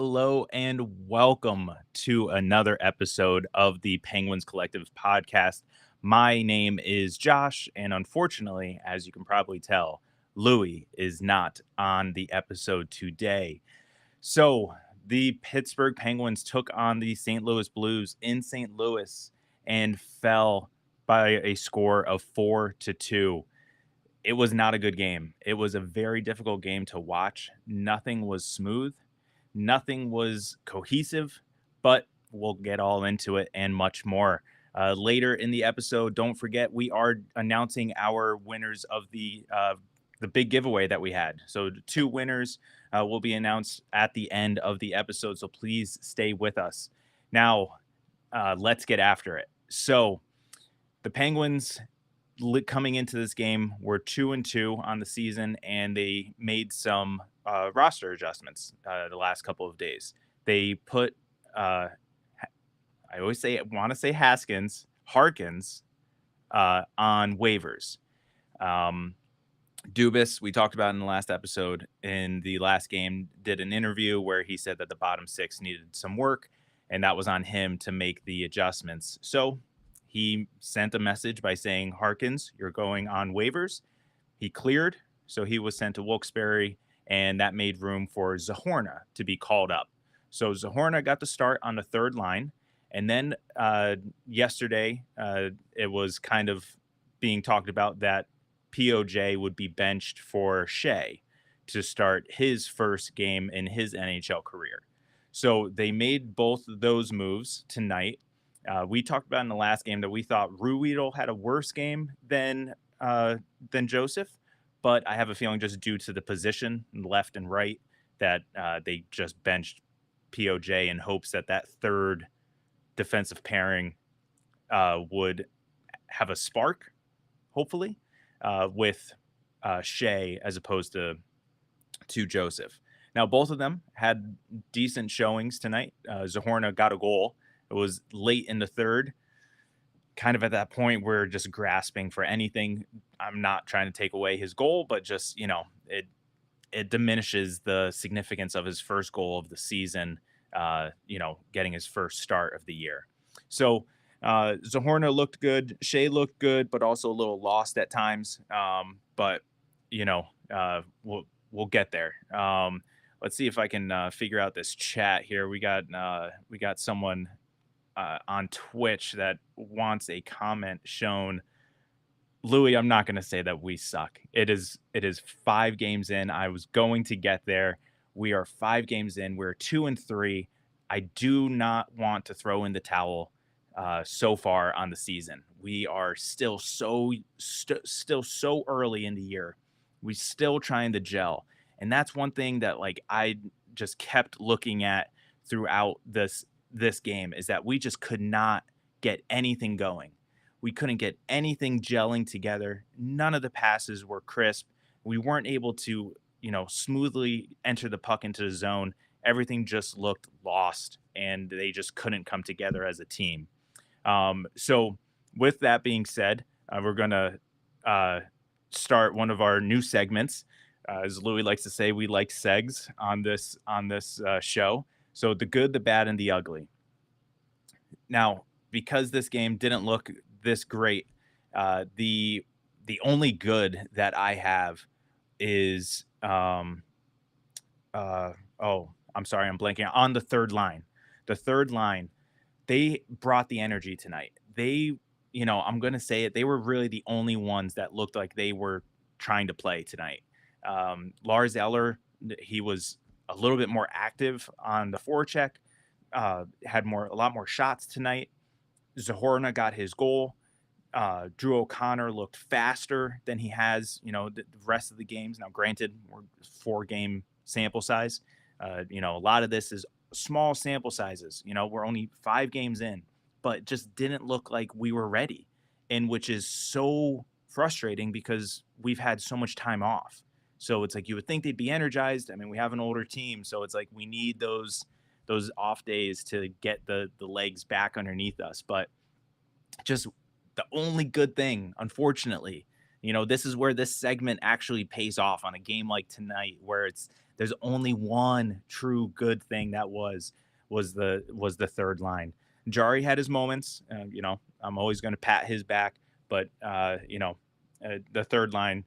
Hello and welcome to another episode of the Penguins Collective podcast. My name is Josh, and unfortunately, as you can probably tell, Louis is not on the episode today. So, the Pittsburgh Penguins took on the St. Louis Blues in St. Louis and fell by a score of 4-2. It was not a good game. It was a very difficult game to watch. Nothing was smooth. Nothing was cohesive, but we'll get all into it and much more. Later in the episode, don't forget we are announcing our winners of the big giveaway that we had. So the two winners will be announced at the end of the episode. So please stay with us. Now, let's get after it. So the Penguins coming into this game were 2-2 on the season, and they made some roster adjustments the last couple of days. They put I always want to say Harkins on waivers. Dubas, we talked about in the last episode, in the last game, did an interview where he said that the bottom six needed some work, and that was on him to make the adjustments. So he sent a message by saying, Harkins, you're going on waivers. He cleared, so he was sent to Wilkes-Barre, and that made room for Zahorna to be called up. So Zahorna got the start on the third line, and then yesterday it was kind of being talked about that POJ would be benched for Shea to start his first game in his NHL career. So they made both of those moves tonight. We talked about in the last game that we thought Ruhwedel had a worse game than Joseph, but I have a feeling just due to the position left and right that they just benched POJ in hopes that that third defensive pairing would have a spark, hopefully, with Shea as opposed to Joseph. Now, both of them had decent showings tonight. Zahorna got a goal. It was late in the third, kind of at that point we're just grasping for anything. I'm not trying to take away his goal, but just, it diminishes the significance of his first goal of the season, getting his first start of the year. So Zahorna looked good. Shea looked good, but also a little lost at times. But, we'll get there. Let's see if I can figure out this chat here. We got someone on Twitch that wants a comment shown. Louis, I'm not going to say that we suck. It is 5 games in. I was going to get there. We are 5 games in. We're 2-3. I do not want to throw in the towel so far on the season. We are still so early in the year. We still trying to gel. And that's one thing that I just kept looking at throughout this game is that we just could not get anything going. We couldn't get anything gelling together. None of the passes were crisp. We weren't able to, smoothly enter the puck into the zone. Everything just looked lost, and they just couldn't come together as a team. So with that being said, we're going to start one of our new segments. As Louis likes to say, we like segs on this show. So the good, the bad, and the ugly. Now, because this game didn't look this great, the only good that I have is I'm sorry, I'm blanking on the third line. The third line, they brought the energy tonight. They, I'm going to say it, they were really the only ones that looked like they were trying to play tonight. Lars Eller, he was a little bit more active on the forecheck, had a lot more shots tonight. Zahorna got his goal. Drew O'Connor looked faster than he has, the rest of the games. Now, granted, we're 4-game sample size. A lot of this is small sample sizes. We're only 5 games in, but just didn't look like we were ready, and which is so frustrating because we've had so much time off. So it's like you would think they'd be energized. I mean, we have an older team, so it's like we need those off days to get the legs back underneath us. But just the only good thing, unfortunately, this is where this segment actually pays off on a game like tonight, where it's There's only one true good thing that was the third line. Jari had his moments. I'm always going to pat his back, but the third line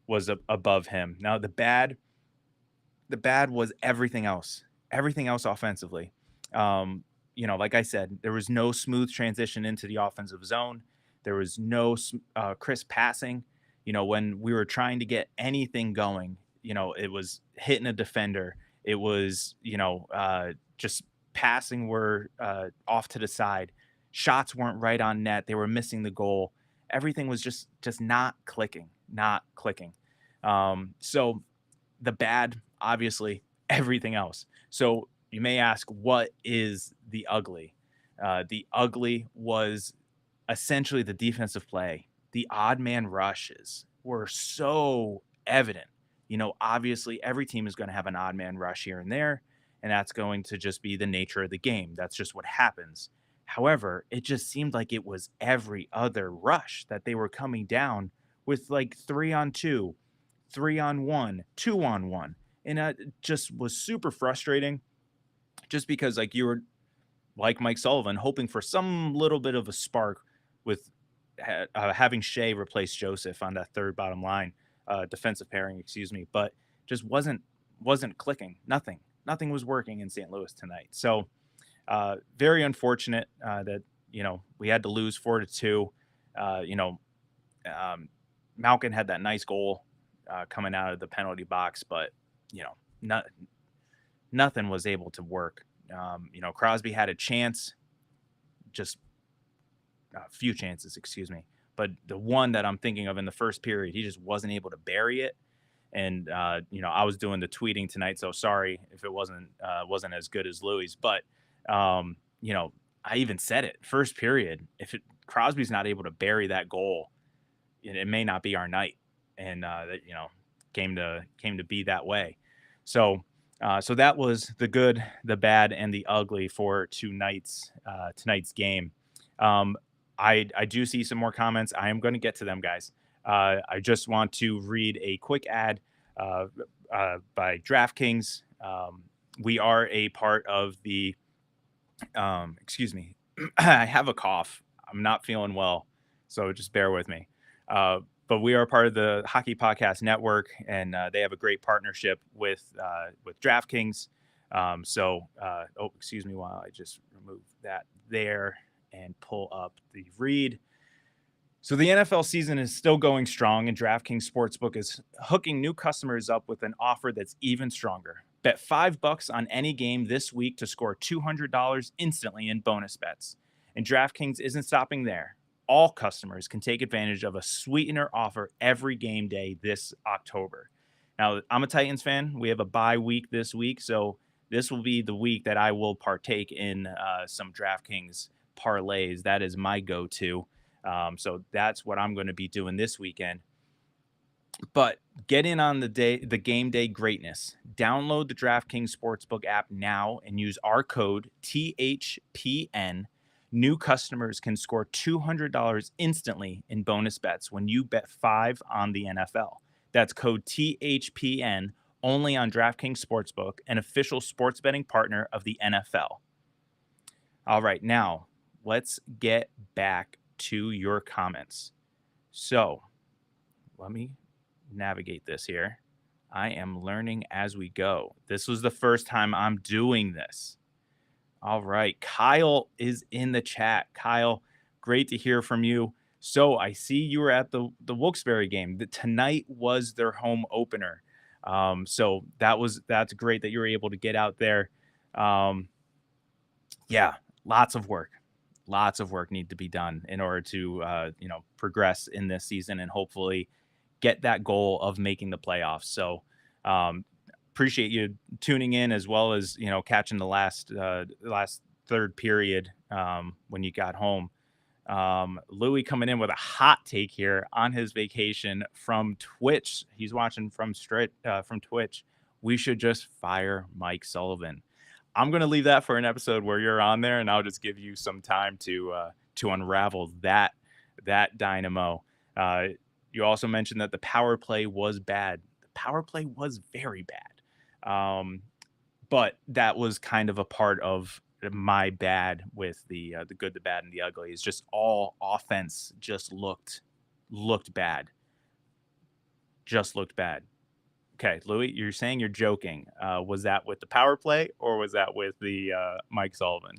was above him. Now the bad was everything else offensively. Like I said, there was no smooth transition into the offensive zone. There was no crisp passing. When we were trying to get anything going, it was hitting a defender. It was, just passing were off to the side. Shots weren't right on net. They were missing the goal. Everything was just not clicking, not clicking. So the bad, obviously, everything else. So you may ask, what is the ugly? The ugly was essentially the defensive play. The odd man rushes were so evident. Obviously, every team is going to have an odd man rush here and there, and that's going to just be the nature of the game. That's just what happens. However, it just seemed like it was every other rush that they were coming down with like 3-on-2, 3-on-1, 2-on-1. And that just was super frustrating just because like you were like Mike Sullivan hoping for some little bit of a spark with having Shea replace Joseph on that third bottom line, defensive pairing, excuse me, but just wasn't clicking. Nothing was working in St. Louis tonight. So very unfortunate that we had to lose 4-2. Malkin had that nice goal coming out of the penalty box, but nothing was able to work. Crosby had a chance, just a few chances, excuse me. But the one that I'm thinking of in the first period, he just wasn't able to bury it. And I was doing the tweeting tonight, so sorry if it wasn't as good as Louis. But I even said it first period. If Crosby's not able to bury that goal, it may not be our night. And that came to be that way. So that was the good, the bad, and the ugly for tonight's game. I do see some more comments. I am going to get to them, guys. I just want to read a quick ad by DraftKings. We are a part of the. Excuse me. I have a cough. I'm not feeling well, so just bear with me. But we are part of the Hockey Podcast Network, and they have a great partnership with DraftKings. Excuse me while I just remove that there and pull up the read. So the NFL season is still going strong, and DraftKings Sportsbook is hooking new customers up with an offer that's even stronger. Bet $5 on any game this week to score $200 instantly in bonus bets. And DraftKings isn't stopping there. All customers can take advantage of a sweetener offer every game day this October. Now, I'm a Titans fan. We have a bye week this week, so this will be the week that I will partake in some DraftKings parlays. That is my go-to. So that's what I'm going to be doing this weekend. But get in on the game day greatness. Download the DraftKings Sportsbook app now and use our code THPN. New customers can score $200 instantly in bonus bets when you bet $5 on the NFL. That's code THPN only on DraftKings Sportsbook, an official sports betting partner of the NFL. All right, now let's get back to your comments. So let me navigate this here. I am learning as we go. This was the first time I'm doing this. All right. Kyle is in the chat. Kyle, great to hear from you. So I see you were at the Wilkes-Barre game. Tonight was their home opener. So that's great that you were able to get out there. Yeah, lots of work need to be done in order to, progress in this season and hopefully get that goal of making the playoffs. So, appreciate you tuning in as well as, catching the last third period, when you got home. Louis coming in with a hot take here on his vacation from Twitch. He's watching from Twitch. We should just fire Mike Sullivan. I'm going to leave that for an episode where you're on there, and I'll just give you some time to unravel that dynamo. You also mentioned that the power play was bad. The power play was very bad. Um, but that was kind of a part of my bad with the good, the bad, and the ugly. Is just all offense just looked bad, just looked bad. Okay, Louis, you're saying you're joking. Was that with the power play or was that with the Mike Sullivan?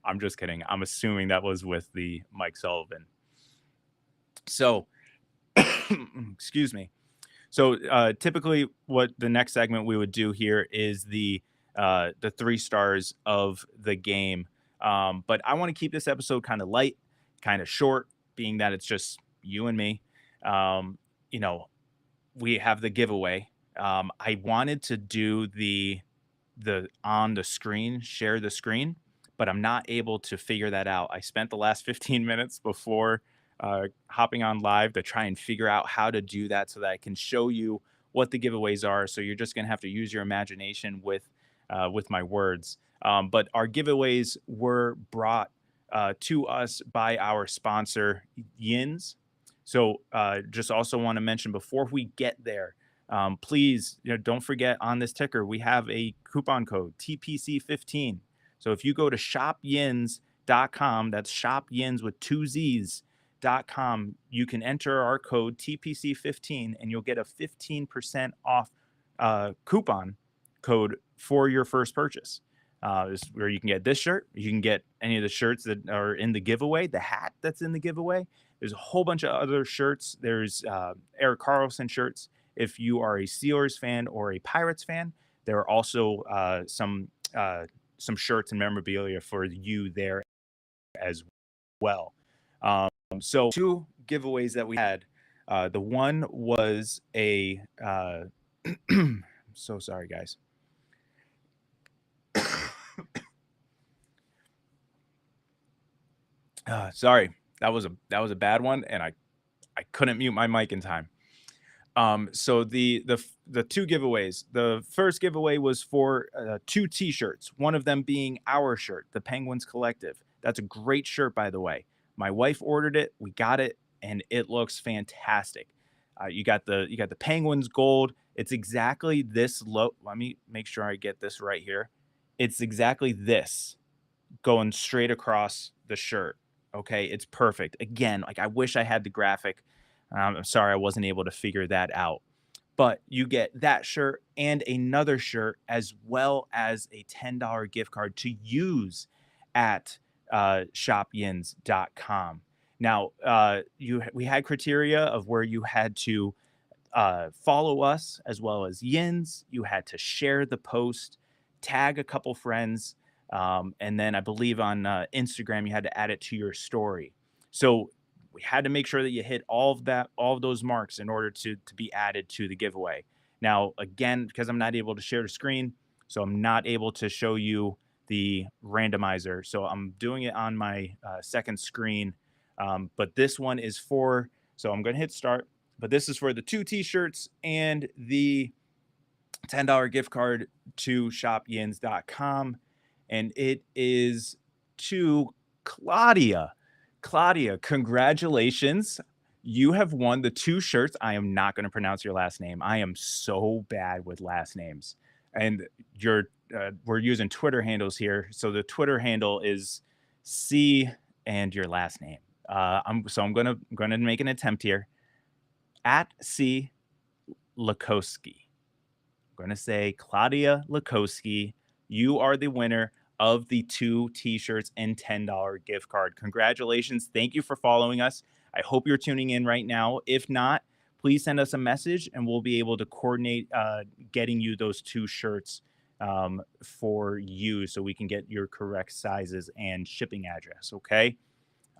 I'm just kidding. I'm assuming that was with the Mike Sullivan. So, excuse me. So typically, what the next segment we would do here is the 3 stars of the game. But I want to keep this episode kind of light, kind of short, being that it's just you and me. Um, you know, we have the giveaway. I wanted to do the on the screen, share the screen, but I'm not able to figure that out. I spent the last 15 minutes before hopping on live to try and figure out how to do that so that I can show you what the giveaways are. So you're just gonna have to use your imagination with my words. But our giveaways were brought to us by our sponsor, Yins. So just also want to mention before we get there, please, don't forget on this ticker, we have a coupon code TPC15. So if you go to shopyins.com, that's shopyins with 2 Z's.com, you can enter our code TPC15 and you'll get a 15% off coupon code for your first purchase. Is where you can get this shirt. You can get any of the shirts that are in the giveaway, the hat that's in the giveaway. There's a whole bunch of other shirts. There's Eric Carlson shirts. If you are a Steelers fan or a Pirates fan, there are also some shirts and memorabilia for you there as well. So 2 giveaways that we had. The one was a. So sorry, guys. Sorry, that was a bad one, and I couldn't mute my mic in time. So the 2 giveaways. The first giveaway was for 2 T-shirts. One of them being our shirt, the Penguins Collective. That's a great shirt, by the way. My wife ordered it. We got it, and it looks fantastic. You got the Penguins gold. It's exactly this low. Let me make sure I get this right here. It's exactly this going straight across the shirt. Okay, it's perfect. Again, like I wish I had the graphic. I'm sorry I wasn't able to figure that out. But you get that shirt and another shirt as well as a $10 gift card to use at shopyins.com. Now, we had criteria of where you had to follow us as well as Yins. You had to share the post, tag a couple friends, and then I believe on Instagram you had to add it to your story. So we had to make sure that you hit all of those marks in order to be added to the giveaway. Now, again, because I'm not able to share the screen, so I'm not able to show you the randomizer. So I'm doing it on my second screen. But this one is for, so I'm going to hit start. But this is for the 2 T-shirts and the $10 gift card to shopyins.com. And it is to Claudia. Claudia, congratulations. You have won the 2 shirts. I am not going to pronounce your last name. I am so bad with last names. And we're using Twitter handles here. So the Twitter handle is C and your last name. I'm going to make an attempt here. At C Lakowski. I'm going to say Claudia Lakowski, you are the winner of the 2 T-shirts and $10 gift card. Congratulations. Thank you for following us. I hope you're tuning in right now. If not, please send us a message and we'll be able to coordinate getting you those 2 shirts for you so we can get your correct sizes and shipping address. Okay.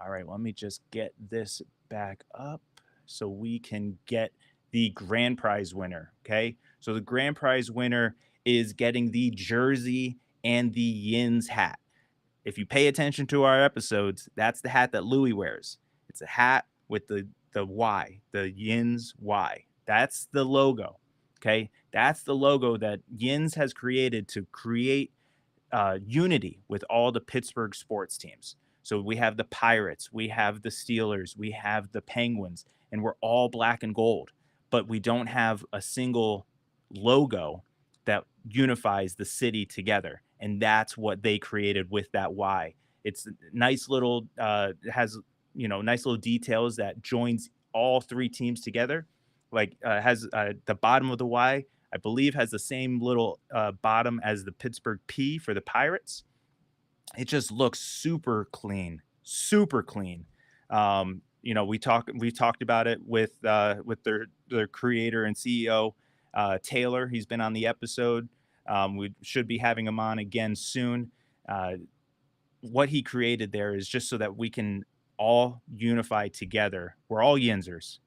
All right. Let me just get this back up so we can get the grand prize winner. Okay. So the grand prize winner is getting the jersey and the Yins hat. If you pay attention to our episodes, that's the hat that Louis wears. It's a hat with the Y, the Yins Y. That's the logo. Okay. That's the logo that Yins has created to create unity with all the Pittsburgh sports teams. So we have the Pirates, we have the Steelers, we have the Penguins, and we're all black and gold. But we don't have a single logo that unifies the city together. And that's what they created with that Y. It's nice little, has, nice little details that joins all three teams together. Like, has the bottom of the Y, I believe, has the same little bottom as the Pittsburgh P for the Pirates. It just looks super clean, super clean. We talked about it with their creator and CEO, Taylor. He's been on the episode. We should be having him on again soon. What he created there is just so that we can all unify together. We're all Yinzers,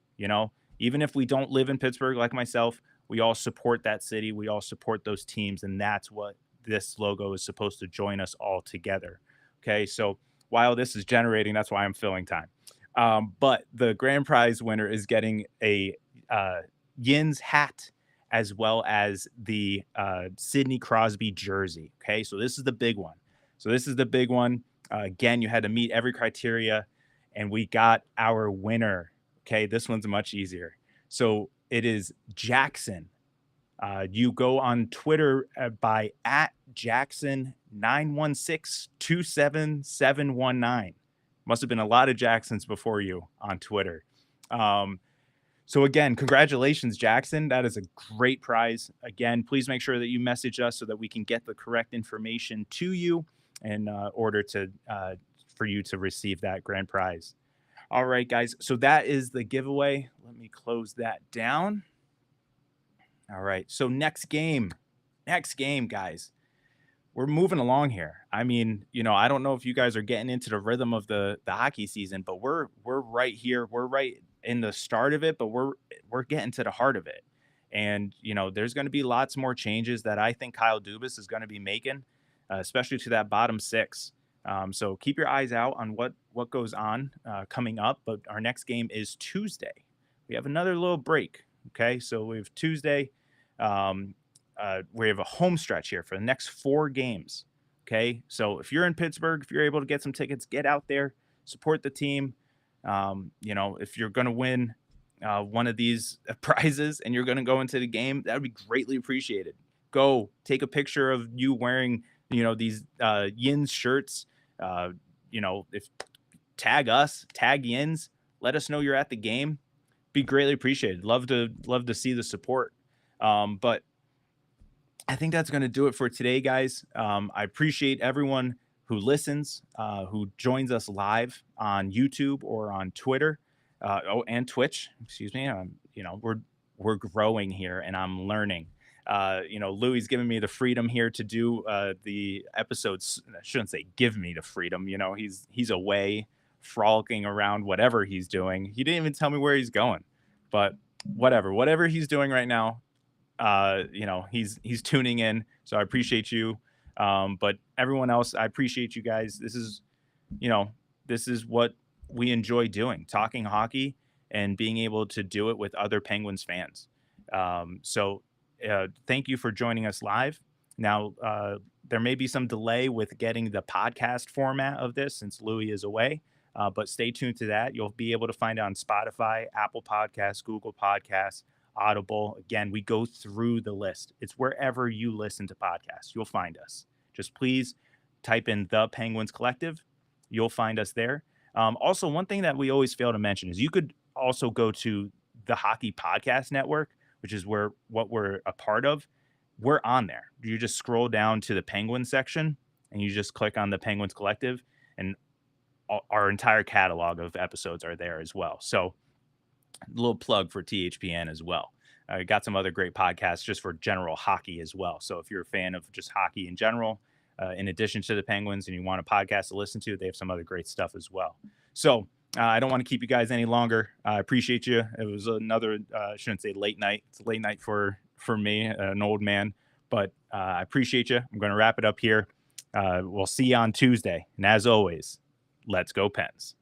even if we don't live in Pittsburgh like myself, we all support that city. We all support those teams. And that's what this logo is supposed to join us all together. Okay. So while this is generating, that's why I'm filling time. But the grand prize winner is getting a Yins hat, as well as the Sidney Crosby jersey. Okay. So this is the big one. Again, you had to meet every criteria, and we got our winner. Okay. This one's much easier. So it is Jackson. You go on Twitter by @Jackson91627719. Must have been a lot of Jacksons before you on Twitter. So again, congratulations, Jackson. That is a great prize. Again, please make sure that you message us so that we can get the correct information to you in order to for you to receive that grand prize. All right, guys. So that is the giveaway. Let me close that down. All right. So next game, guys. We're moving along here. I mean, I don't know if you guys are getting into the rhythm of the hockey season, but we're right here. We're right in the start of it, but we're getting to the heart of it. And there's going to be lots more changes that I think Kyle Dubas is going to be making, especially to that bottom six. So keep your eyes out on what goes on coming up. But our next game is Tuesday. We have another little break. Okay, so we have Tuesday. We have a home stretch here for the next 4 games. Okay, so if you're in Pittsburgh, if you're able to get some tickets, get out there, support the team. If you're going to win one of these prizes and you're going to go into the game, that would be greatly appreciated. Go take a picture of you wearing, these Yins shirts. If tag us, tag Yins, let us know you're at the game. Be greatly appreciated. Love to see the support. But I think that's going to do it for today, guys. I appreciate everyone who listens, who joins us live on YouTube or on Twitter, and Twitch. Excuse me. We're growing here, and I'm learning. Louis giving me the freedom here to do the episodes. I shouldn't say give me the freedom. He's away frolicking around, whatever he's doing. He didn't even tell me where he's going, but whatever he's doing right now, he's tuning in. So I appreciate you. But everyone else, I appreciate you guys. This is what we enjoy doing, talking hockey and being able to do it with other Penguins fans. So thank you for joining us live. Now, there may be some delay with getting the podcast format of this since Louis is away. But stay tuned to that. You'll be able to find it on Spotify, Apple Podcasts, Google Podcasts, Audible. Again, we go through the list. It's wherever you listen to podcasts. You'll find us. Just please type in The Penguins Collective. You'll find us there. Also, one thing that we always fail to mention is you could also go to the Hockey Podcast Network, which is what we're a part of. We're on there. You just scroll down to the Penguins section and you just click on the Penguins Collective, and our entire catalog of episodes are there as well. So a little plug for THPN as well. Got some other great podcasts just for general hockey as well. So if you're a fan of just hockey in general, in addition to the Penguins, and you want a podcast to listen to, they have some other great stuff as well. So I don't want to keep you guys any longer. I appreciate you. It was another, I shouldn't say late night. It's a late night for me, an old man, but I appreciate you. I'm going to wrap it up here. We'll see you on Tuesday. And as always, let's go Pens.